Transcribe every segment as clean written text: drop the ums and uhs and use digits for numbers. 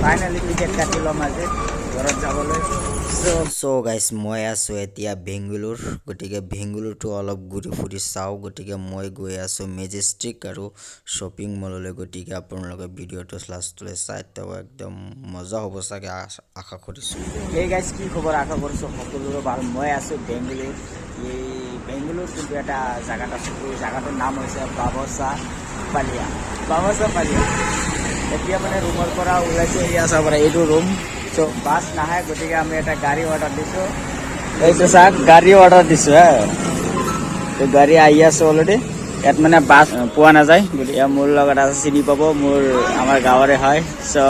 Finally ticket কাটি ল'ম আজি ঘৰত যাবলৈ সো গাইস মই আছো এতিয়া বেংগালুৰ গটিকে বেংগালুৰটো অলপ ঘূৰি ফুৰি চাও গটিকে মই গৈ আছো মেজেষ্টিক আৰু শপিং মললৈ গটিকে আপোনালোকে ভিডিঅটো লাষ্টলৈ চাই তাও একদম মজা হ'ব চাগে আশা কৰিছো এই গাইস কি খবৰ আশা কৰিছো সকলোৰে ভাল মই আছো বেংগালুৰ এই বেংগালুৰ কিন্তু এটা জায়গাত আছে এই জায়গাটোৰ নাম হৈছে বাবসা পালিয়া এতিয়া মানে ৰুমৰ পৰা ওলাইছে এয়া চাব পৰা এইটো ৰুম সো বাস নাহে গতিকে আমি এটা গাড়ী অৰ্ডাৰ দিছো এইটো চাক গাড়ী অৰ্ডাৰ দিছো তো গাড়ী আহি আছে অলৰেডি ইয়াত মানে বাস পোৱা নাযায় গতিকে মোৰ লগত আছে চিনি পাব মোৰ আমাৰ গাঁৱৰে হয় সো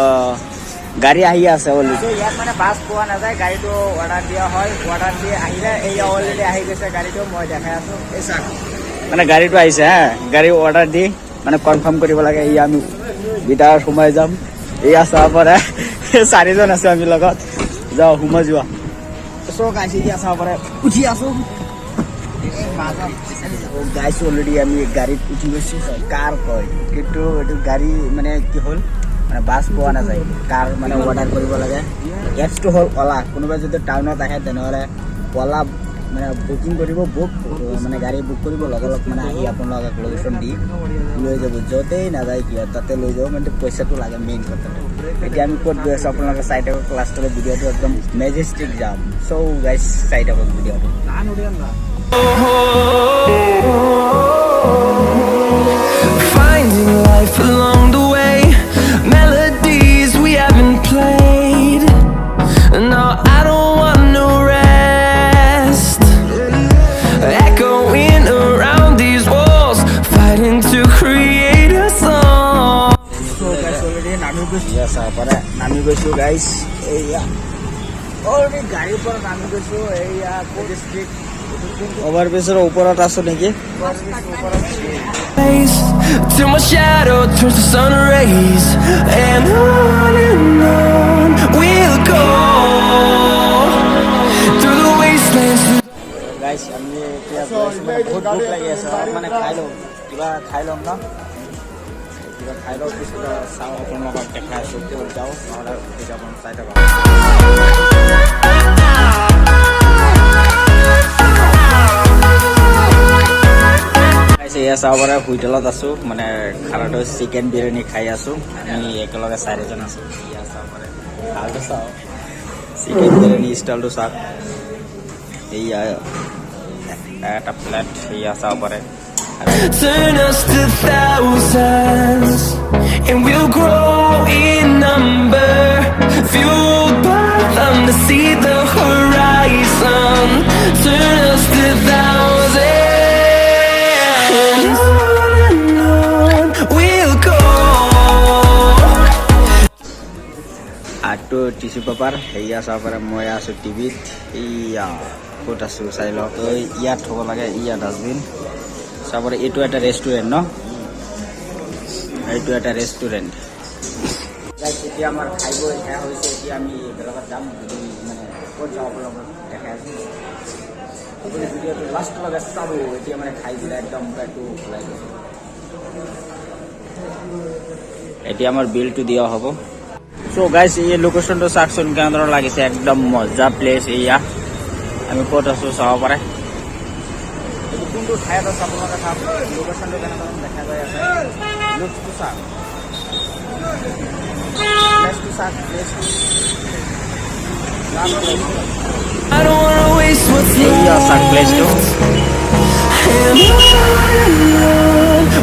গাড়ী আহি আছে অলৰেডি ইয়াত মানে বাস পোৱা নাযায় গাড়ীটো অৰ্ডাৰ দিয়া হয় অৰ্ডাৰ দি আহিলে এই অলৰেডি আহি গৈছে গাড়ীটো মই দেখাই আছো এই চাক মানে গাড়ীটো আহিছে গাড়ী অৰ্ডাৰ দি মানে কনফাৰ্ম কৰিব লাগে এই আমি ভিতৰত সোমাই যাম এয়া চাব পাৰে চাৰিজন আছে আমি লগত যাওঁ সোমাই যোৱা চক আহিছে এয়া চাব পাৰে উঠি আছো গাইছো অলৰেডি আমি গাড়ীত উঠি গৈছো কাৰ কয় কিন্তু এইটো গাড়ী মানে কি হ'ল মানে বাছ পোৱা নাযায় কাৰ মানে অৰ্ডাৰ কৰিব লাগে এপছটো হ'ল অলা কোনোবাই যদি টাউনত আহে তেনেহ'লে অলা মানে বুকিং কৰিব মানে গাড়ী বুক কৰিব লগে লগ মানে আহি আপোনালোকক লোকেশ্যন দি লৈ যাব য'তেই নাযায় কিয় তাতে লৈ যাব মানে পইচাটো লাগে মেইন কথাটো এতিয়া আমি ক'ত গৈ আছোঁ আপোনালোকে চাই থাকক ক্লাছটোৰ ভিডিঅ'টো একদম মেজেষ্টিক যাম চ' গাইছ চাই থাকক ভিডিঅ'টো Finding life along the way, melodies we haven't played. No, I don't want no rest. Echoing around these walls, fighting to create a song. So guys, already nami goisu guys. Eya. Already gari upor nami goisu eya district overbridge uporat aso neki. Till my shadow turns to sun rays, and on we'll go through the wastelands. Guys, আমি এতিয়া বহুত ভোক লাগি আছে মানে খাই লওঁ কিবা খাই ল'ম ন কিবা খাই লওঁ পিছত চাওঁ আপোনালোকক দেখাই আছোঁ ক'ত যাওঁ নহ'লে যাব চাই থাকক এয়া চাব পাৰে হোটেলত আছোঁ মানে খানাটো চিকেন বিৰিয়ানী খাই আছোঁ আমি একেলগে চাৰিজন আছোঁ এয়া চাব পাৰে ভালটো চাওঁ চিকেন বিৰিয়ানী ষ্টাইলটো চাওক এয়া এটা প্লেট এয়া চাব পাৰে Turn us to thousands, and we'll grow in number, fueled by them to see the horizon. Turn us to thousands, and on we'll go. Auto tissue paper এয়া চাব পাৰে মই আছোঁ টিভিত এয়া ক'ত আছোঁ চাই লওক ইয়াত থ'ব লাগে ইয়াত ডাষ্টবিন চাব পাৰে এইটো এটা ৰেষ্টুৰেণ্ট ন এইটো এটা ৰেষ্টুৰেণ্ট এতিয়া আমাৰ খাই বৈ শেষ হৈছে এতিয়া আমি বেলেগত যাম মানে ক'ত যাওঁ আপোনালোকক দেখাই আছোঁ আপুনি ভিডিঅ'টো লাষ্টলৈকে চাব এতিয়া মানে খাই দিলে একদম পেটটো ওলাই গৈছে এতিয়া আমাৰ বিলটো দিয়া হ'ব চ' গাইছ এই লোকেশ্যনটো চাওকচোন কেনেদৰে লাগিছে একদম মজা প্লেচ এয়া আমি ক'ত আছোঁ চাব পাৰে কোনটো ঠাইত আছে আপোনালোকে চাওক লোকেশ্যনটো কেনেদৰে দেখা যায় আছে লুকটো চাওক প্লেচটো চাওক প্লেচটো I don't wanna waste what's এয়া চাওক প্লেচটো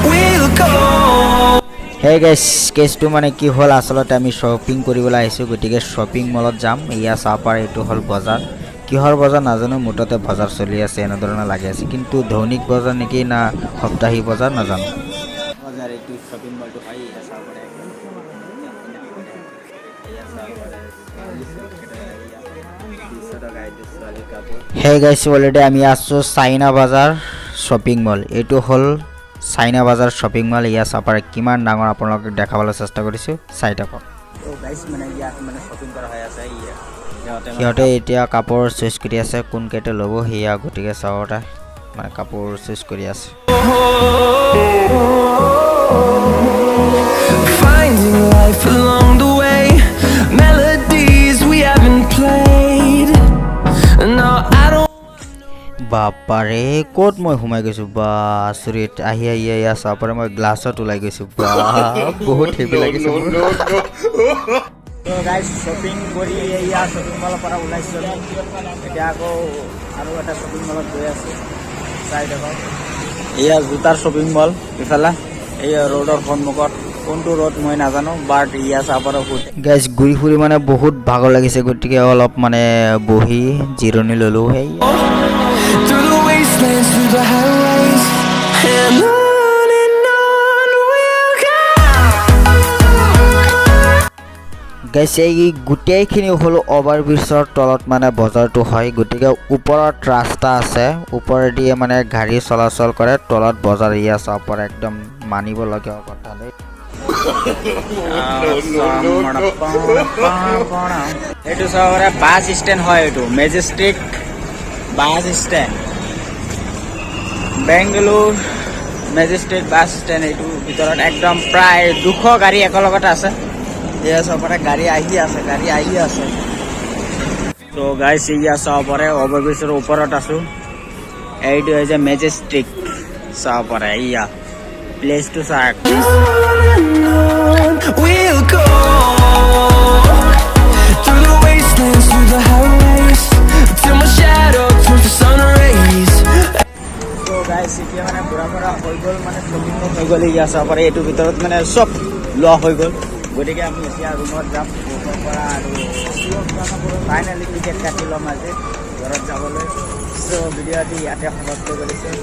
we'll go. হে গাইছ কেছটো মানে কি হ'ল আচলতে আমি শ্বপিং কৰিবলৈ আহিছোঁ গতিকে শ্বপিং মলত যাম এয়া চাব পাৰে এইটো হ'ল বজাৰ কিহৰ বজাৰ নাজানো মুঠতে বজাৰ চলি আছে এনেধৰণে লাগি আছে কিন্তু দৈনিক বজাৰ নেকি না সপ্তাহী বজাৰ নাজানো বজাৰ এইটো শ্বপিং মলটো হয় চাব পাৰে হে গাইছ অলৰেডি আমি আছোঁ চাইনা বজাৰ শ্বপিং মল এইটো হ'ল চাইনা বজাৰ শ্বপিং মল এয়া চাব পাৰে কিমান ডাঙৰ আপোনালোকক দেখাবলৈ চেষ্টা কৰিছোঁ চাই থাকক সিহঁতে এতিয়া কাপোৰ চুইচ কৰি আছে কোন কেইটা ল'ব সেয়া গতিকে চাওঁতে মানে কাপোৰ চুইচ কৰি আছে Finding life along the way, বাপাৰে ক'ত মই সোমাই গৈছো বা আচৰিত আহি এয়া চাব পাৰে মই গ্লাছত ওলাই গৈছো বা বহুত হেভি লাগিছে মোৰ। তো গাইজ শ্বপিং কৰি এয়া শ্বপিং মলৰ পৰা ওলাইছোঁ এতিয়া আকৌ আৰু এটা শ্বপিং মলত গৈ আছোঁ চাই দেখক এয়া জোতাৰ শ্বপিং মল ইফালে এই ৰোডৰ সন্মুখত কোনটো ৰোড মই নাজানো বাট ইয়া চাব পৰা গাইজ ঘূৰি ফুৰি মানে বহুত ভাগৰ লাগিছে গতিকে অলপ মানে বহি জিৰণি ল'লোঁ সেই Through the wastelands, through the highways, and on we'll go. Guys এই গোটেইখিনি হ'ল অভাৰব্ৰিজৰ তলত মানে বজাৰটো হয় গতিকে ওপৰত ৰাস্তা আছে ওপৰেদি মানে গাড়ী চলাচল কৰে তলত বজাৰ ইয়া চাব পাৰে একদম মানিবলগীয়া কথা দেই। এইটো চবৰে বাছ ষ্টেণ্ড হয় এইটো Majestic bus stand Bangalore Majestic bus stand এইটো ভিতৰত একদম প্ৰায় 200 গাড়ী একেলগতে আছে এয়া চবৰে গাড়ী আহি আছে তো গাইছ এয়া চাব পাৰে অভাৰব্ৰিজৰ ওপৰত আছোঁ এইটো হৈছে মেজেষ্টিক চাব পাৰে এয়া প্লেচটো চাওক We'll go through the wastelands, through the highways, till my shadow turns to sun rays. তো গাইছ এতিয়া মানে পুৰা হৈ গ'ল মানে শ্বপিং হৈ গ'ল এয়া চাব পাৰে এইটোৰ ভিতৰত মানে চব লোৱা হৈ গ'ল গতিকে আমি এতিয়া ৰুমত যাম ৰুমৰ পৰা আৰু ফাইনেলি টিকেট কাটি ল'ম আজি ঘৰত যাবলৈ চ' ভিডিঅ'টি ইয়াতে সমাপ্ত কৰিছোঁ।